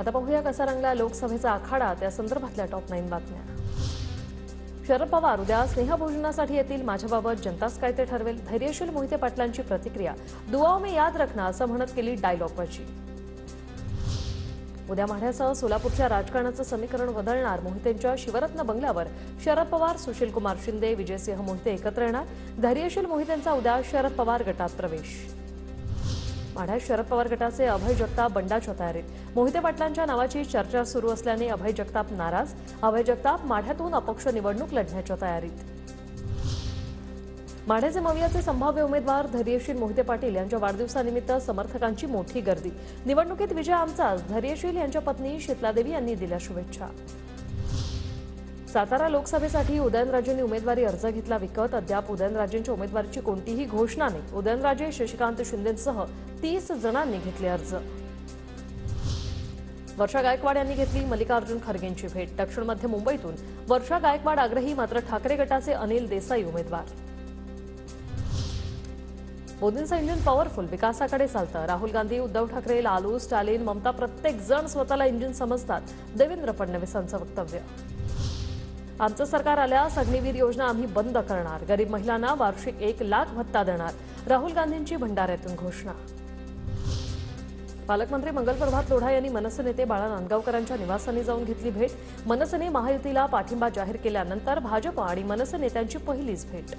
आता पाहूया कसा रंगला लोकसभेचा आखाडा, त्या संदर्भातल्या टॉप 9 बातम्या। शरद पवार उद्या स्नेहभोजनासाठी येतील, माझ्याबाबत जनताच काय ते ठरवेल, धैर्यशील मोहिते पाटलांची प्रतिक्रिया। दुआओं में याद रखना असं म्हणत केली डायलॉगबाजी। उद्या माढ्यासह सोलापूरच्या राजकारणाचं समीकरण बदलणार, मोहितेंच्या शिवरत्न बंगल्यावर शरद पवार, सुशीलकुमार शिंदे, विजयसिंह मोहिते एकत्र येणार। धैर्यशील मोहितेंचा उद्या शरद पवार गटात प्रवेश। माढ्यात शरद पवार गटाचे अभय जगताप बंडाच्या तयारीत, मोहिते पाटलांच्या नावाची चर्चा सुरू असल्याने अभय जगताप नाराज, अभय जगताप माढ्यातून अपक्ष निवडणूक लढण्याच्या तयारीत। माढ्याचे मवियाचे संभाव्य उमेदवार धैर्यशील मोहिते पाटील यांच्या वाढदिवसानिमित्त समर्थकांची मोठी गर्दी, निवडणुकीत विजय आमचाच, धैर्यशील यांच्या पत्नी शीतलादेवी यांनी दिल्या शुभेच्छा। सातारा लोकसभेसाठी उदयनराजेंनी उमेदवारी अर्ज घेतला विकत, अद्याप उदयनराजेंच्या उमेदवारीची कोणतीही घोषणा नाही। उदयनराजे, शशिकांत शिंदेंसह 30 जणांनी घेतले अर्ज। वर्षा गायकवाड यांनी घेतली मल्लिकार्जुन खरगेंची भेट, दक्षिण मध्य मुंबईतून वर्षा गायकवाड आग्रही, मात्र ठाकरे गटाचे अनिल देसाई उमेदवार। मोदींचं इंजिन पॉवरफुल, विकासाकडे चालतं, राहुल गांधी, उद्धव ठाकरे, लालू, स्टॅलिन, ममता प्रत्येक जण स्वतःला इंजिन समजतात, देवेंद्र फडणवीसांचं वक्तव्य। आमचं सरकार आल्यास अग्निवीर योजना आम्ही बंद करणार, गरीब महिलांना वार्षिक 1 लाख भत्ता देणार, राहुल गांधींची भंडाऱ्यातून घोषणा। पालकमंत्री मंगल प्रभात लोढा यांनी मनसे नेते बाळा नांदगावकरांच्या निवासस्थानी जाऊन घेतली भेट। मनसेने महायुतीला पाठिंबा जाहीर केल्यानंतर भाजप आणि मनसे नेत्यांची पहिलीच भेट।